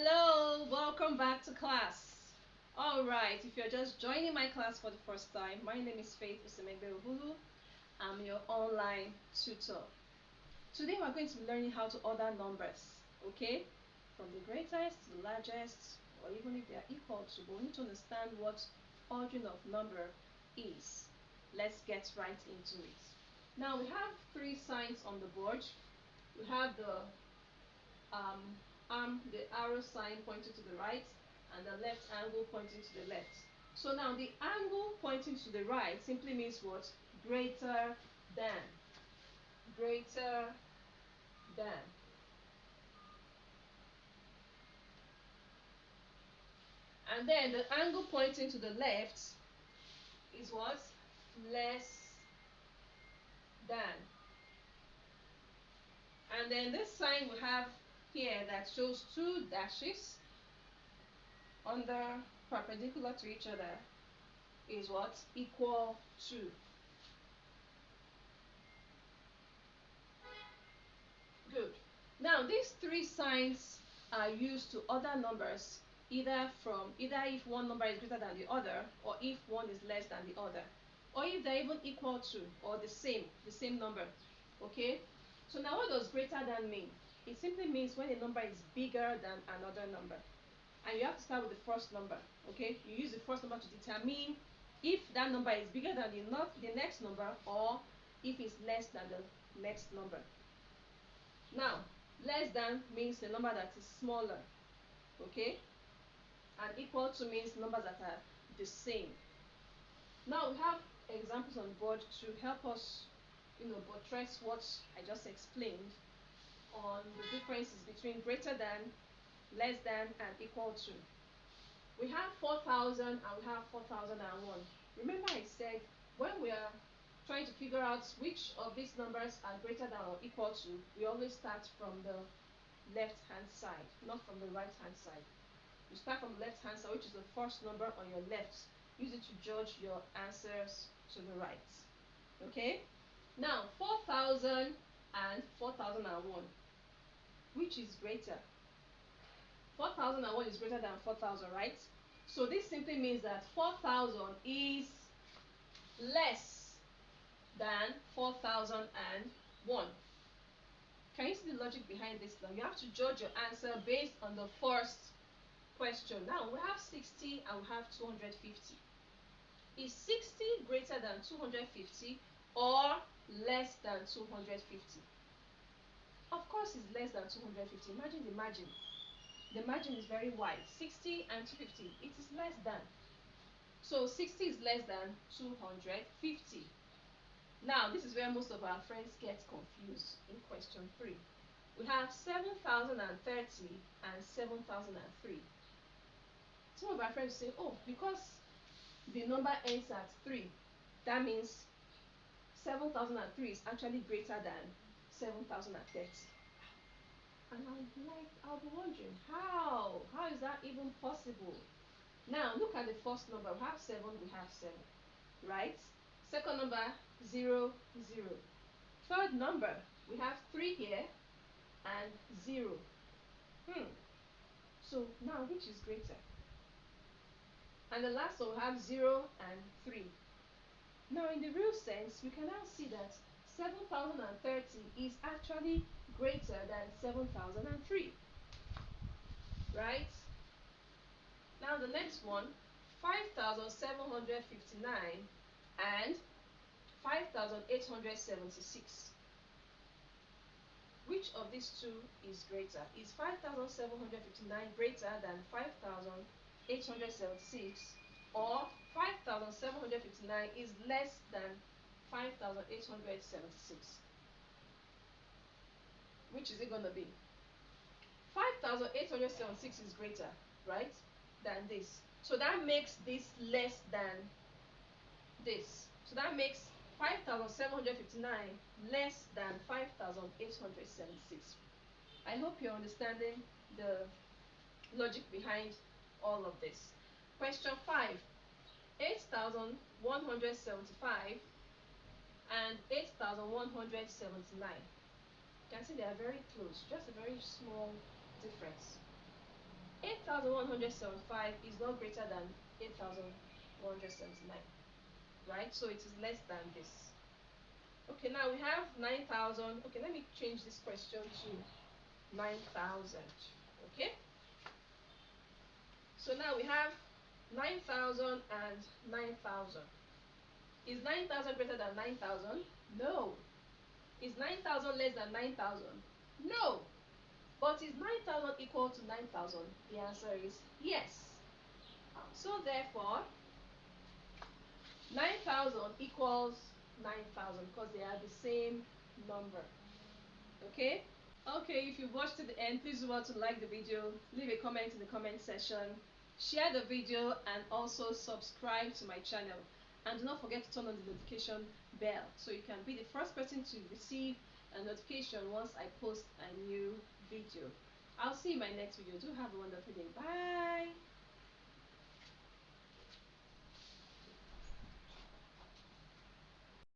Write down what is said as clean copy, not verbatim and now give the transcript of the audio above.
Hello, welcome back to class. Alright, if you're just joining my class for the first time, my name is Faith Usemegbe. I'm your online tutor. Today we're going to be learning how to order numbers, okay? From the greatest to the largest, or even if they are equal to, but we need to understand what ordering of number is. Let's get right into it. Now we have three signs on the board. We have the the arrow sign pointing to the right and the left angle pointing to the left. So now the angle pointing to the right simply means what? Greater than. Greater than. And then the angle pointing to the left is what? Less than. And then this sign we have here that shows two dashes under perpendicular to each other is what? Equal to. Good. Now these three signs are used to order numbers either if one number is greater than the other, or if one is less than the other, or if they're even equal to or the same number. Okay? So now what does greater than mean? It simply means when a number is bigger than another number. And you have to start with the first number. Okay? You use the first number to determine if that number is bigger than the next number, or if it's less than the next number. Now, less than means a number that is smaller, okay? And equal to means numbers that are the same. Now we have examples on the board to help us, buttress what I just explained on the differences between greater than, less than, and equal to. We have 4,000 and we have 4,001. Remember I said when we are trying to figure out which of these numbers are greater than or equal to, we always start from the left hand side, not from the right hand side. You start from the left hand side, which is the first number on your left. Use it to judge your answers to the right. Okay? Now 4,000 and 4,001. Which is greater? 4,001 is greater than 4,000, right? So this simply means that 4,000 is less than 4,001. Can you see the logic behind this now? You have to judge your answer based on the first question. Now we have 60 and we have 250. Is 60 greater than 250 or less than 250? Of course it's less than 250. Imagine the margin. The margin is very wide. 60 and 250. It is less than. So 60 is less than 250. Now this is where most of our friends get confused in question 3. We have 7,030 and 7,003. Some of our friends say, oh, because the number ends at 3, that means 7,003 is actually greater than 7,030. And I'll be wondering, how is that even possible? Now look at the first number. We have 7, we have 7, right? Second number, 0, 0. Third number, we have 3 here and 0. So now which is greater? And the last one we have 0 and 3. Now in the real sense, we can now see that 7,030 is actually greater than 7,003. Right? Now the next one, 5,759 and 5,876. Which of these two is greater? Is 5,759 greater than 5,876, or 5,759 is less than 5,876? Which is it going to be? 5,876 is greater, right, than this. So that makes this less than this. So that makes 5,759 less than 5,876. I hope you're understanding the logic behind all of this. Question 5. 8,175 and 8,179. You can see they are very close, just a very small difference. 8,175 is not greater than 8,179, right? So it is less than this. Okay, now we have 9,000. Okay, let me change this question to 9,000. Okay, so now we have 9,000 and 9,000. Is 9,000 greater than 9,000? No. Is 9,000 less than 9,000? No. But is 9,000 equal to 9,000? The answer is yes. So therefore, 9,000 equals 9,000 because they are the same number. Okay? Okay, if you've watched to the end, please do want to like the video, leave a comment in the comment section, share the video, and also subscribe to my channel. And do not forget to turn on the notification bell so you can be the first person to receive a notification once I post a new video. I'll see you in my next video. Do have a wonderful day. Bye.